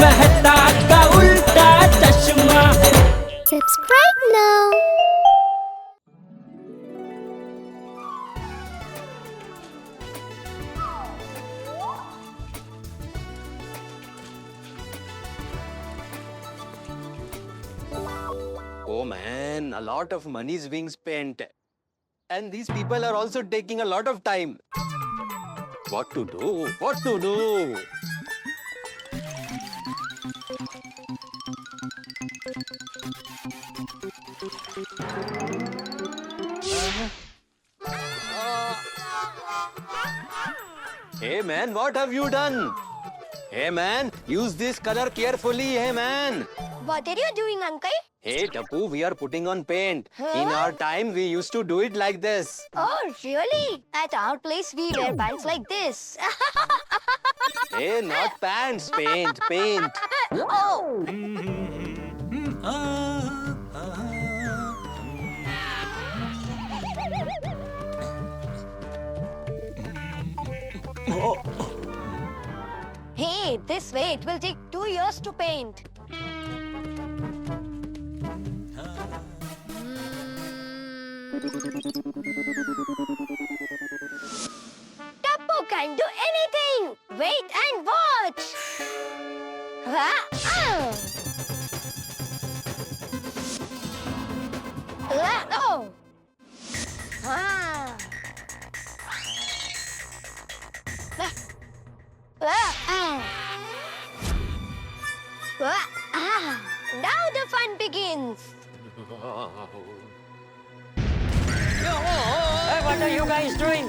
मेहता का उल्टा चश्मा। Subscribe now. Oh man, a lot of money is being spent. And these people are also taking a lot of time. What to do? What to do? Hey man, what have you done? Hey man, use this color carefully, hey man. What are you doing, uncle? Hey Tapu, we are putting on paint. In our time, we used to do it like this. Oh, really? At our place, we wear pants like this. Hey, not pants, paint, paint. Oh, hey, this way it will take 2 years to paint. Tapu can do anything. Wait and watch. Oh. Ah. Now the fun begins. Hey, what are you guys doing?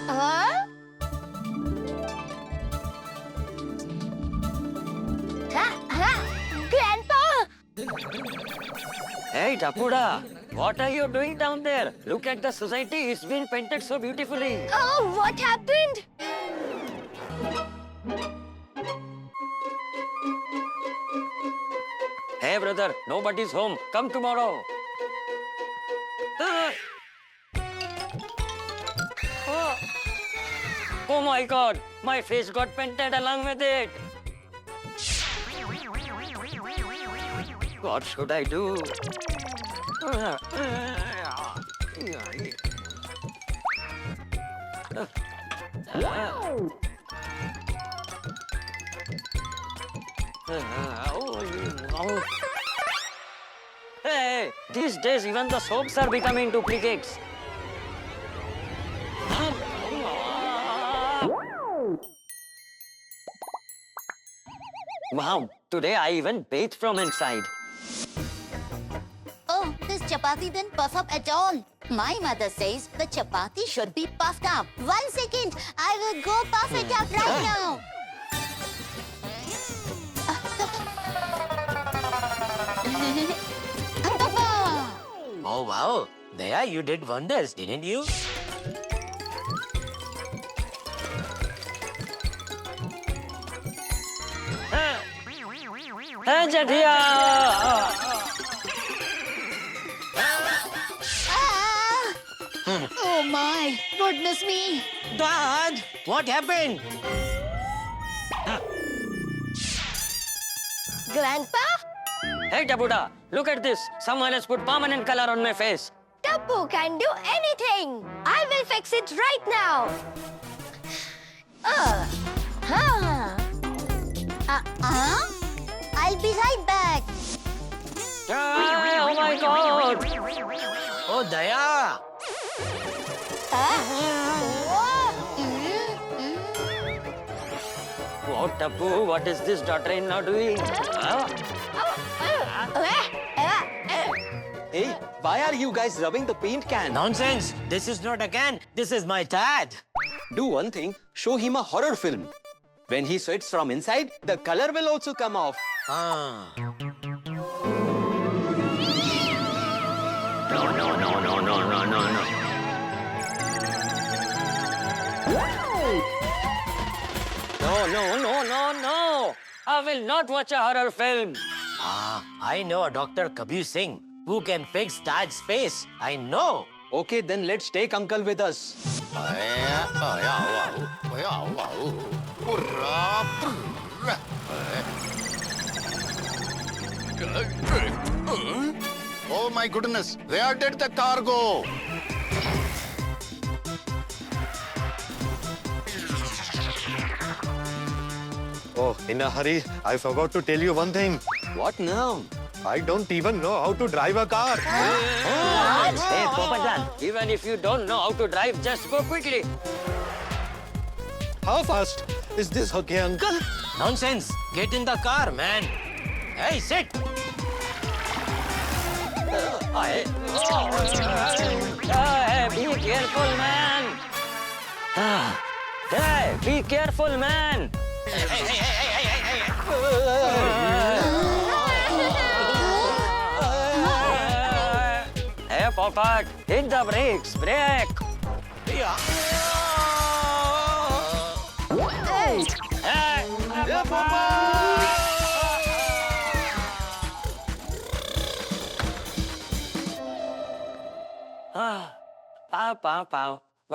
Huh? Grandpa! Hey, Tapuda, what are you doing down there? Look at the society. It's been painted so beautifully. Oh, what happened? Hey, brother, nobody's home. Come tomorrow. Ah. Oh my God, my face got painted along with it. What should I do? Hey, these days even the soaps are becoming duplicates. Wow, today I even bathed from inside. Oh, this chapati didn't puff up at all. My mother says the chapati should be puffed up. 1 second, I will go puff it up right now. Oh wow, Daya, you did wonders, didn't you? Hey, Jatiya! Oh my, goodness me. Dad, what happened? Grandpa? Hey, Tapuda, look at this. Someone has put permanent color on my face. Tapu can do anything. I will fix it right now. I'll be right back. Oh my God! Oh, Daya! What, Tapu? What is this daughter-in-law doing? Hey, why are you guys rubbing the paint can? Nonsense! This is not a can. This is my dad. Do one thing, show him a horror film. When he sweats from inside, the color will also come off. Ah. No, no, no, no, no, no, no, no. No, no, no, no, no. I will not watch a horror film. I know a Dr. Kabir Singh who can fix Dad's face. I know. Okay, then let's take uncle with us. Yeah. Oh my goodness, where did the car go? Oh, in a hurry, I forgot to tell you one thing. What now? I don't even know how to drive a car. Hey, Popajan, even if you don't know how to drive, just go quickly. How fast is this, okay, uncle? Nonsense. Get in the car, man. Hey, sit. Hey, be careful, man. Hey, be careful, man. Hey, Popat, hit the brakes, brake. Hey, Pow, pow, pow.